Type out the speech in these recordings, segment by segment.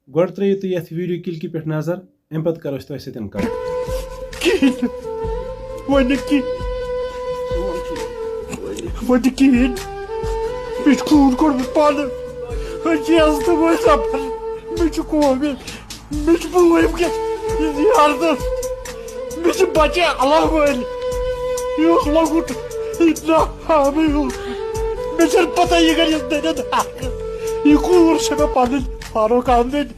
गोड़ त्रियो तो यथ वीडियो क्लिक पे नजर अम पत करो तो सतन कत वन कहें मे खून कोर्मुत पान मे कौम मे बूम मे बचे अलग वल यह लकुट मे पता यह यह कूर मे पन फारूक अहमद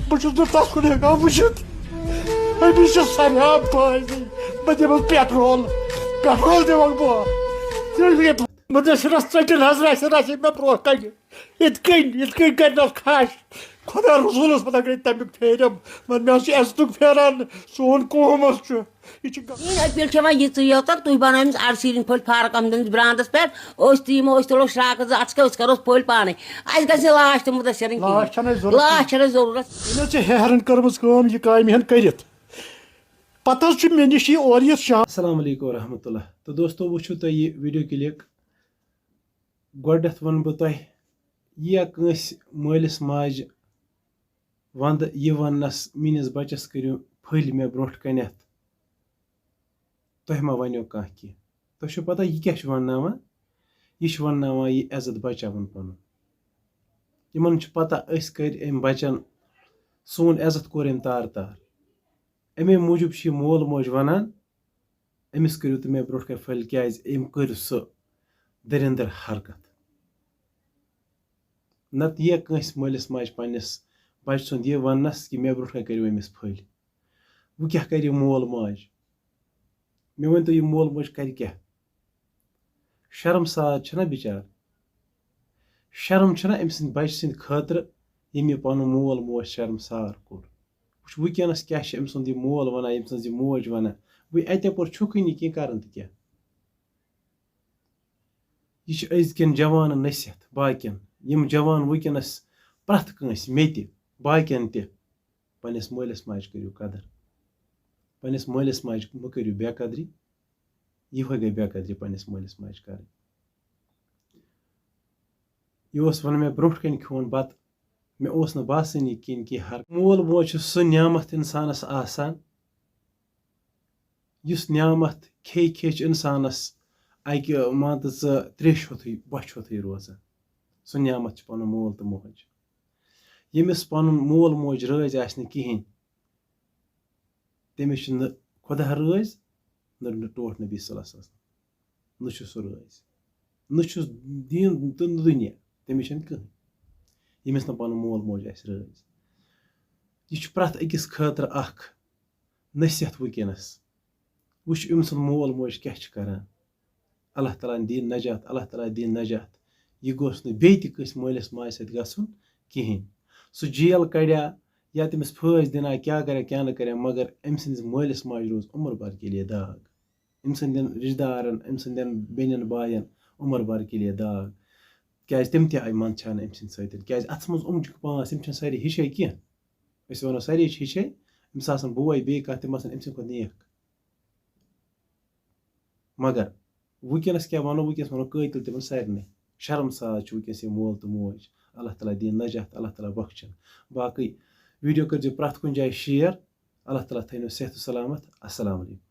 बहुत तथ कुन हेकान वुचित अमिस सरियाम पानी बह दिमस पेट्रोल दिमक बह मुदसरस चटन हज मे ब्रो कन ये कर खाश खुदा रसूलस पता गई तमिक फेरम मे इज्जत फेरान सोन कौम पे ये तुम बनो अड़सीन फल फारूक अहमद ब्रांडस पे तमो तुलो श्राक अच करो फल पाने अस ग लाश तो मुदसर लाश जरूरत हेरन कर्मस यह काम हन कर पता मे नश और ये शाम अस्सलाम वालेकुम रहमतुल्लाह। तो दोस्तों वो तो ये वीडियो क्लिक गोडथ वन बह तुह यह कंस मालिस माज वंद यह वनस मीनिस बचस करियो फल मे ब्रोट कनथ तुह मा वनो कह कह तुह पता यह क्या वनावान यह वनावान यह इज्जत बचावन पन इन पता अस कर अम बचन सोन इज्जत कोर अम तार तार अमे मूजूब मोल मोज वनान अमिस करियो तो मे ब्रोट कन फल क्या अम कर सह दरिंदर हरकत नत यह कंस मालिस माज पन्निस बच सुंद यह वनस कि मे ब्रोट कन करियो अमिस फल वो क्या कर मोल माज मे वन तो यह मोल मोज कर क्या शर्मसार छना बिचार शर्म छना अम सद बच सद खतर यम यह पन मोल मोज शर्मसार कोर वुकस क्या अम सुंद यह मोल वन अम सज मोज वन वो अत पोर छुक कह कर क्या यह अजकन जवान नसीहत बाकियन यम जवान वुकस प्रथ कंस मे बाकियन पन्निस मालिस माज करियो कदर पन्निस मालिस माज मह करियो बेकदरी यह गई बेकदरी पन्निस मालिस माज कर यह वन मे ब्रोट कन खोन बत मे न बासानी किन कि हर मोल मोज सह नियामत इंसानस आसान युस नियामत खे खेच इंसानस अकि मान त्रेश होथु बच होथु रोजान सह नियामत पन मोल तो मोज यमिस पन मोल मोज रज आसन कहें तमिस न खुदा रज न टोट नबी सल्लल्लाहु अलैहि वसल्लम न सह रज न दीन तो दुनिया तमिस कहें यमिस न पन मोल मोज आस रज यह प्रथ अकिस खतर अख नसीहत वुकस वुच अम सुंद मोल मोज क्या करान अल्लाह ताला दीन नजात अल्लाह ताला दीन नजात यह गोस न बे कस मालिस माज सत गसन कहें सह जेल कड़ा या तमिस फैस दिना क्या करे क्या न करे मगर अम सदिस मालिस माज रोज उम्र भर के लिए दाग अम सदन रिश्तेदारन अम सदन बेनन बायन उम्र भर के लिए दाग क्या तम ते आय मंदान अम सत क्या अथ मज पांच तम सारी हिशे कह वनो सारी हिशे अमिस बोय बे कह तम अम सद नेक मगर वुकस क्या वनो वुकस वनो कतिल तम सारे शर्मसार वुकस यह मोल तो मोज अल्लाह ताला दीन नजात अल्लाह ताला बख्शन बाकी वीडियो कर प्रथ कुन जाए शेयर अल्लाह ताला थो सेहत सलामत। अस्सलाम वालेकुम।